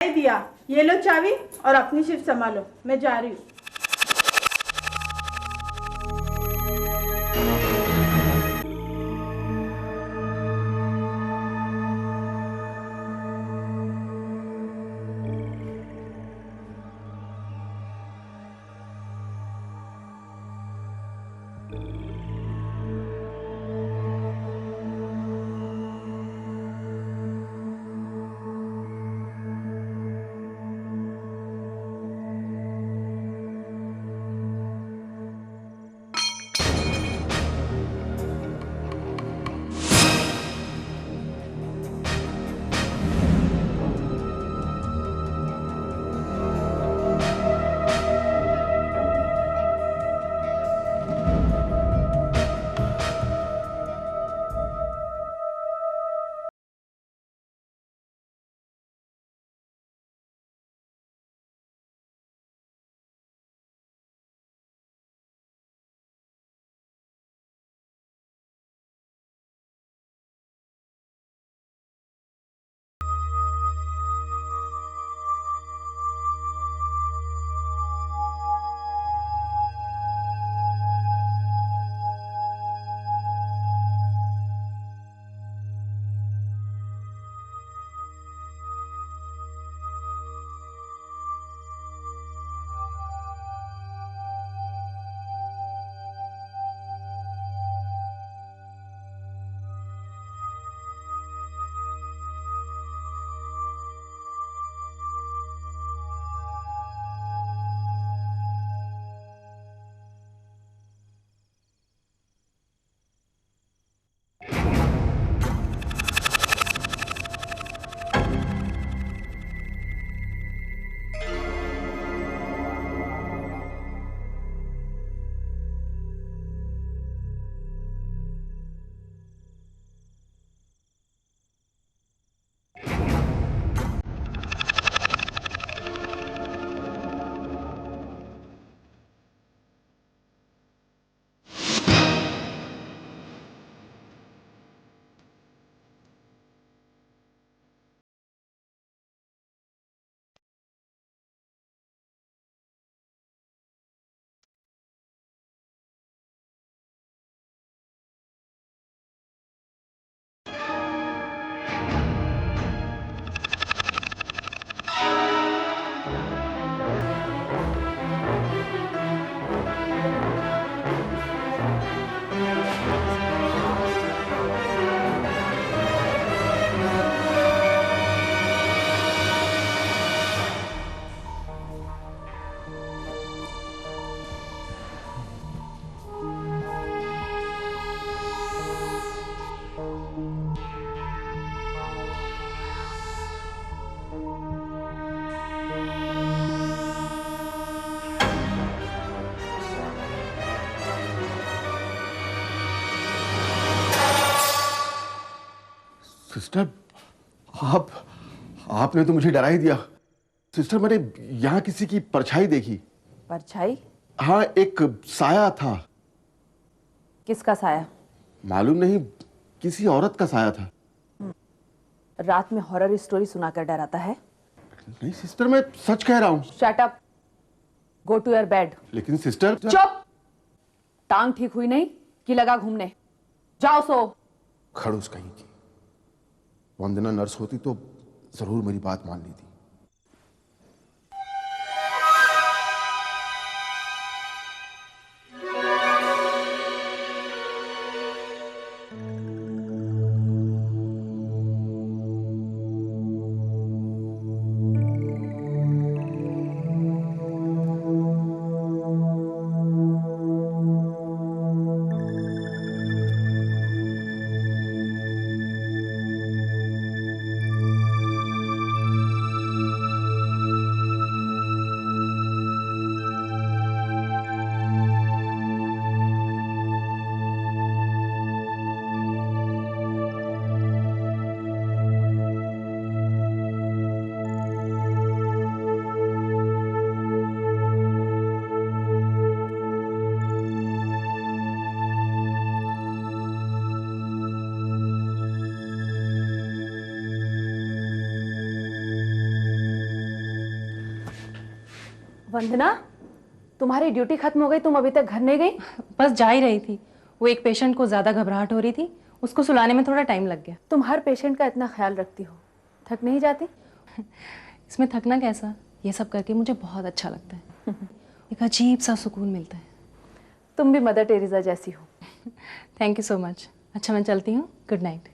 दिया। ये लो चाबी और अपनी शिफ्ट संभालो, मैं जा रही हूँ। सिस्टर, आपने तो मुझे डरा ही दिया। सिस्टर, मैंने यहाँ किसी की परछाई देखी। परछाई? हाँ, एक साया था। किसका साया? मालूम नहीं, किसी औरत का साया था। रात में हॉरर स्टोरी सुनाकर डराता है? नहीं सिस्टर, मैं सच कह रहा हूँ। Shut up, go to your bed. लेकिन सिस्टर। चुप! टांग ठीक हुई नहीं कि लगा घूमने? जाओ सो। खड़ूस कहीं की। वंदना नर्स होती तो जरूर मेरी बात मान ली थी। वंदना, तुम्हारी ड्यूटी खत्म हो गई, तुम अभी तक घर नहीं गई? बस जा ही रही थी। वो एक पेशेंट को ज़्यादा घबराहट हो रही थी, उसको सुलाने में थोड़ा टाइम लग गया। तुम हर पेशेंट का इतना ख्याल रखती हो, थक नहीं जाती? इसमें थकना कैसा, ये सब करके मुझे बहुत अच्छा लगता है। एक अजीब सा सुकून मिलता है। तुम भी मदर टेरेसा जैसी हो। Thank you so much. अच्छा मैं चलती हूँ, गुड नाइट।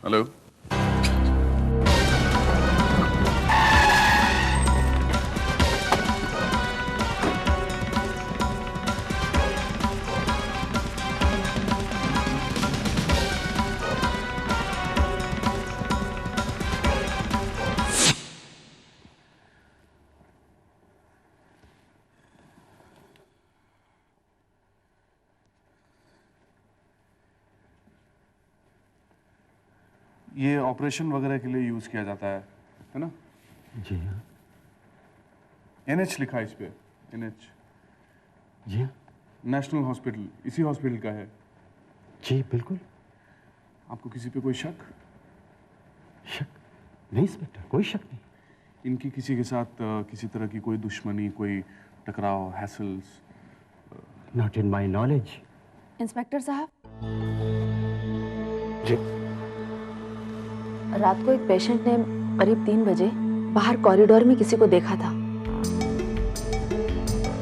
हेलो। ये ऑपरेशन वगैरह के लिए यूज किया जाता है ना? जी हाँ। NH लिखा है इस पे, NH। जी हाँ। नेशनल हॉस्पिटल इसी हॉस्पिटल का है। जी बिल्कुल। आपको किसी पे कोई शक? शक नहीं इंस्पेक्टर, कोई शक नहीं। इनकी किसी के साथ किसी तरह की कोई दुश्मनी, कोई टकराव, hassles? Not in my knowledge. Inspector साहब, जी। रात को एक पेशेंट ने करीब 3 बजे बाहर कॉरिडोर में किसी को देखा था।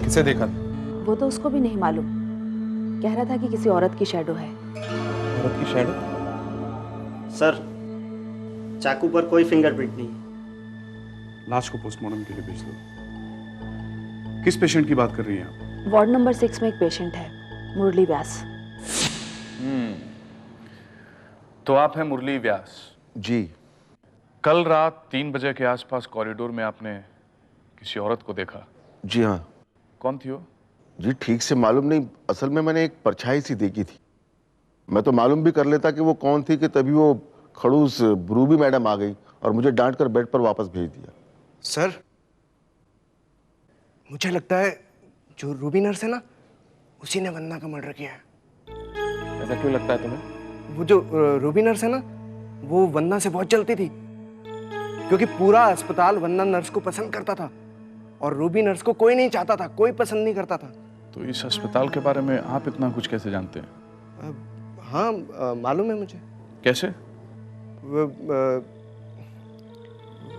किसे देखा? वो तो उसको भी नहीं मालूम, कह रहा था कि किसी औरत की शैडो है। औरत की शैडो? सर, चाकू पर कोई फिंगरप्रिंट नहीं। लाश को पोस्टमार्टम के लिए भेज दो। किस पेशेंट की बात कर रही हैं आप? वार्ड नंबर 6 में एक पेशेंट है, मुरली व्यास। तो आप हैं मुरली व्यास? जी। कल रात 3 बजे के आसपास कॉरिडोर में आपने किसी औरत को देखा? जी हाँ। कौन थी वो? जी ठीक से मालूम नहीं, असल में मैंने एक परछाई सी देखी थी। मैं तो मालूम भी कर लेता कि वो कौन थी कि तभी वो खड़ूस रूबी मैडम आ गई और मुझे डांट कर बेड पर वापस भेज दिया। सर, मुझे लगता है जो रूबी नर्स है ना, उसी ने वंदना का मर्डर किया है। ऐसा क्यों लगता है तुम्हें? वो जो रूबी नर्स है ना, वो वंदना से बहुत जलती थी, क्योंकि पूरा अस्पताल वंदना नर्स को पसंद करता था और रूबी नर्स को कोई नहीं चाहता था, कोई पसंद नहीं करता था। तो इस अस्पताल के बारे में आप इतना कुछ कैसे जानते हैं? हाँ, मालूम है मुझे। कैसे?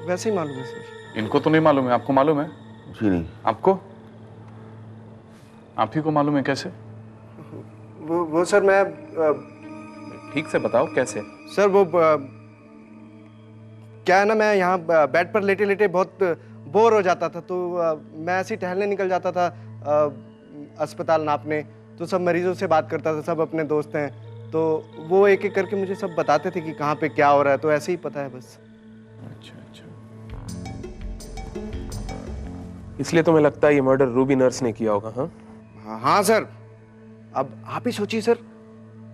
वैसे ही मालूम है सर। इनको तो नहीं मालूम है, आपको मालूम है? जी नहीं। आपको? आप ही को मालूम है? कैसे? वो सर, मैं ठीक से बताओ कैसे? सर वो क्या है ना, मैं यहाँ बेड पर लेटे लेटे बहुत बोर हो जाता था, तो मैं ऐसे ही टहलने निकल जाता था अस्पताल नापने। तो सब मरीजों से बात करता था, सब अपने दोस्त हैं, तो वो एक एक करके मुझे सब बताते थे कि कहाँ पे क्या हो रहा है, तो ऐसे ही पता है बस। अच्छा अच्छा। इसलिए तुम्हें लगता है ये मर्डर रूबी नर्स ने किया होगा? हाँ हाँ सर, अब आप ही सोचिए सर,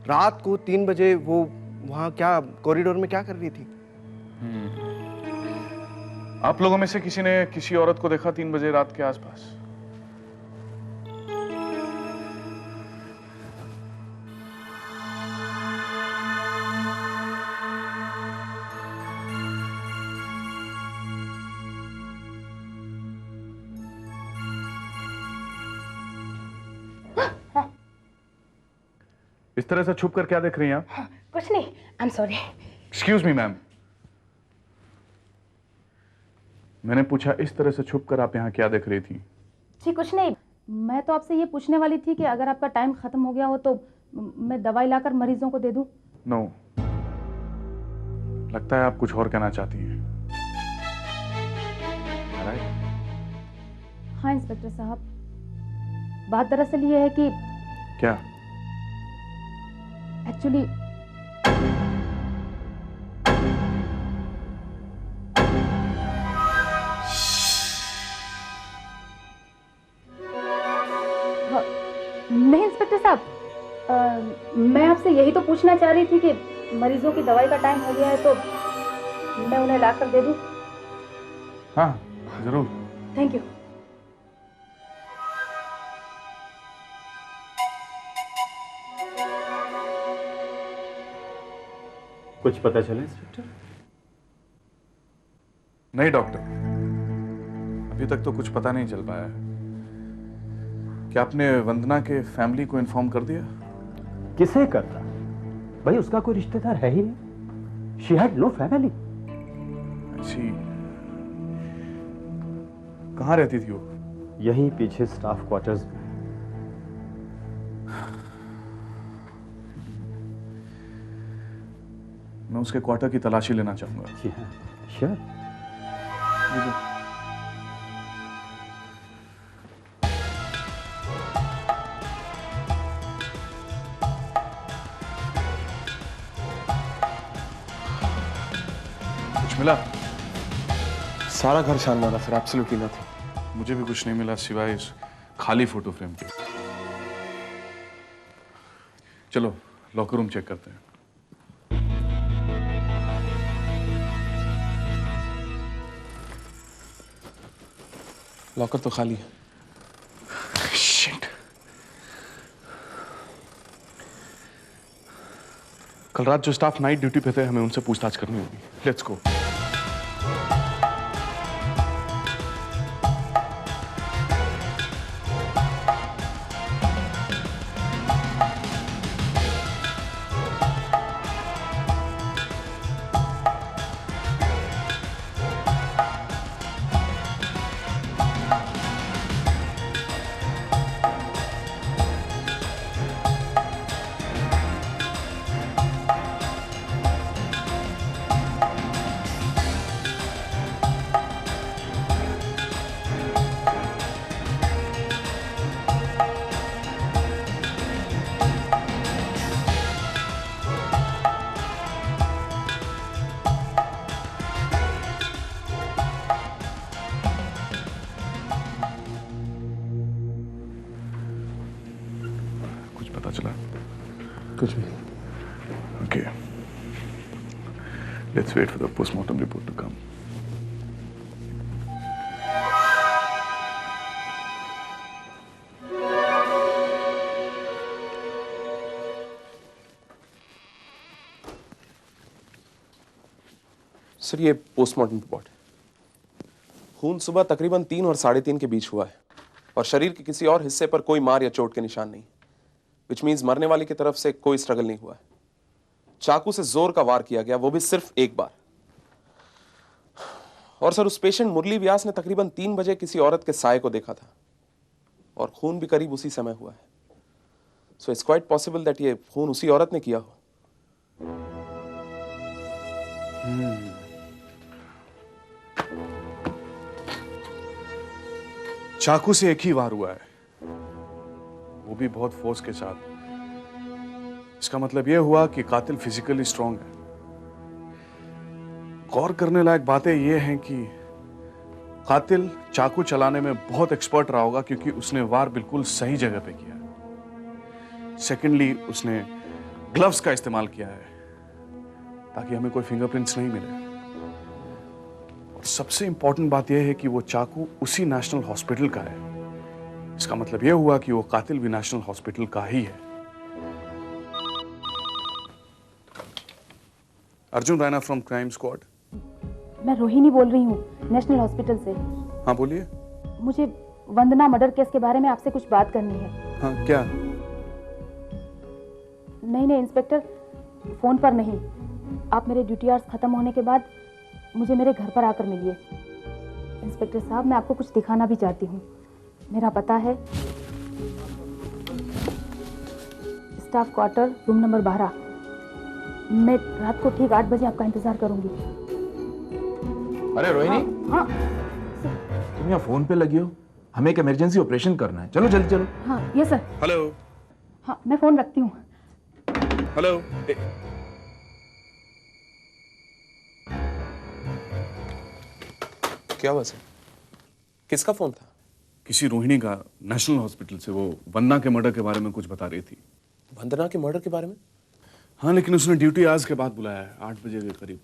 रात को 3 बजे वो वहाँ क्या कॉरिडोर में क्या कर रही थी? आप लोगों में से किसी ने किसी औरत को देखा 3 बजे रात के आसपास? इस तरह से छुप कर क्या देख रही हैं आप? कुछ नहीं, I am sorry. Excuse me ma'am, मैंने पूछा इस तरह से छुप कर आप यहाँ क्या देख रही थी? जी कुछ नहीं, मैं तो आपसे ये पूछने वाली थी कि अगर आपका टाइम खत्म हो गया हो तो मैं दवाई लाकर मरीजों को दे दूं। नो, लगता है आप कुछ और कहना चाहती हैं। हाँ इंस्पेक्टर साहब, बात दरअसल ये है कि क्या? एक्चुअली नहीं इंस्पेक्टर साहब, मैं आपसे यही तो पूछना चाह रही थी कि मरीजों की दवाई का टाइम हो गया है तो मैं उन्हें लाकर दे दूं। हाँ जरूर। Thank you. कुछ पता चला इंस्पेक्टर? नहीं डॉक्टर, अभी तक तो कुछ पता नहीं चल पाया है। क्या आपने वंदना के फैमिली को इन्फॉर्म कर दिया? किसे करता भाई, उसका कोई रिश्तेदार है ही नहीं। She had no family. अच्छी, कहाँ रहती थी वो? यहीं पीछे स्टाफ क्वार्टर्स में। मैं उसके क्वार्टर की तलाशी लेना चाहूंगा। जी हाँ, श्योर। कुछ मिला? सारा घर शानदार है सर, एब्सोल्युटली नथिंग। मुझे भी कुछ नहीं मिला सिवाय इस खाली फोटो फ्रेम के। चलो लॉकर रूम चेक करते हैं। लॉकर तो खाली है। शिट। कल रात जो स्टाफ नाइट ड्यूटी पे थे, हमें उनसे पूछताछ करनी होगी। Let's go. पता चला? कुछ भी। Okay. Let's wait for the postmortem report to come. Sir ये पोस्टमार्टम रिपोर्ट है। खून सुबह तकरीबन 3 और 3:30 के बीच हुआ है और शरीर के किसी और हिस्से पर कोई मार या चोट के निशान नहीं, विच मीन्स मरने वाले की तरफ से कोई स्ट्रगल नहीं हुआ है। चाकू से जोर का वार किया गया, वो भी सिर्फ एक बार। और सर उस पेशेंट मुरली व्यास ने तकरीबन 3 बजे किसी औरत के साय को देखा था और खून भी करीब उसी समय हुआ है। So it's quite possible that ये खून उसी औरत ने किया हो। चाकू से एक ही वार हुआ है, वो भी बहुत फोर्स के साथ। इसका मतलब यह हुआ कि कातिल फिजिकली स्ट्रांग है। गौर करने लायक बातें यह हैं कि कातिल चाकू चलाने में बहुत एक्सपर्ट रहा होगा, क्योंकि उसने वार बिल्कुल सही जगह पे किया। सेकेंडली, उसने ग्लव्स का इस्तेमाल किया है ताकि हमें कोई फिंगरप्रिंट्स नहीं मिले। और सबसे इंपॉर्टेंट बात यह है कि वो चाकू उसी नेशनल हॉस्पिटल का है। इसका मतलब यह हुआ कि वो कातिल भी नेशनल हॉस्पिटल का ही है। Arjun Raina from crime squad. मैं रोहिणी बोल रही हूँ, नेशनल हॉस्पिटल से। हाँ बोलिए। मुझे वंदना मर्डर केस के बारे में आपसे कुछ बात करनी है। हाँ क्या? नहीं नहीं इंस्पेक्टर, फ़ोन पर नहीं। आप मेरे ड्यूटी आवर्स ख़त्म होने के बाद मुझे मेरे घर पर आकर मिलिए। इंस्पेक्टर साहब, मैं आपको कुछ दिखाना भी चाहती हूँ। मेरा पता है स्टाफ क्वार्टर, रूम नंबर 12। मैं रात को ठीक 8 बजे आपका इंतज़ार करूँगी। अरे रोहिणी, हाँ तुम यहाँ फोन पे लगी हो? हमें एक इमरजेंसी ऑपरेशन करना है, चलो जल्दी चलो। हाँ यस सर। हेलो हाँ मैं फ़ोन रखती हूँ। हेलो। क्या हुआ सर? किसका फोन था? किसी रोहिणी का, नेशनल हॉस्पिटल से। वो वंदना के मर्डर के बारे में कुछ बता रही थी। वंदना के मर्डर के बारे में? हाँ, लेकिन उसने ड्यूटी आज के बाद बुलाया है, 8 बजे के करीब।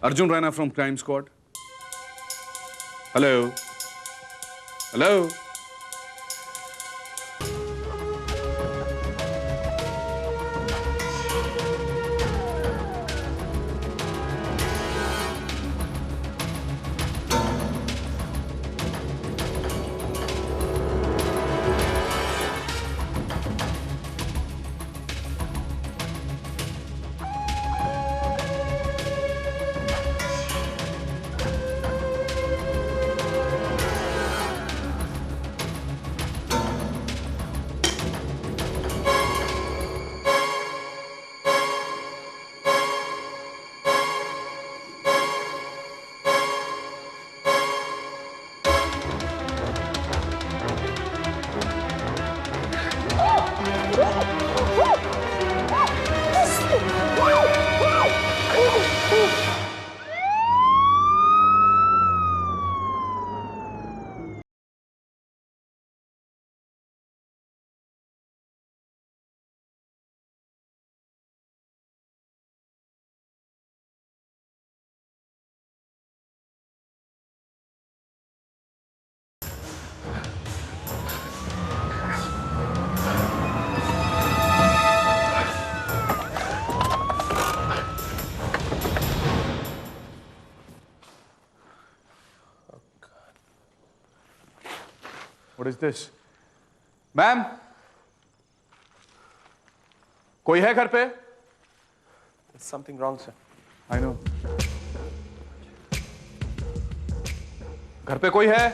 Arjun Raina from crime squad. Hello hello. What is this? Ma'am, कोई है घर पे? Something wrong, sir. I know. घर पे कोई है?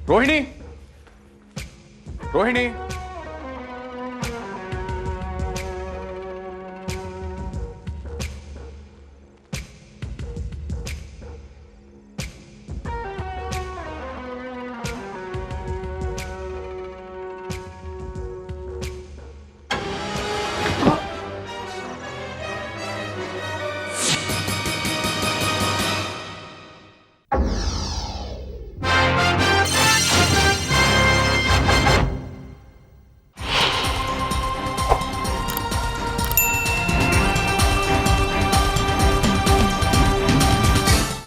रोहिणी, रोहिणी।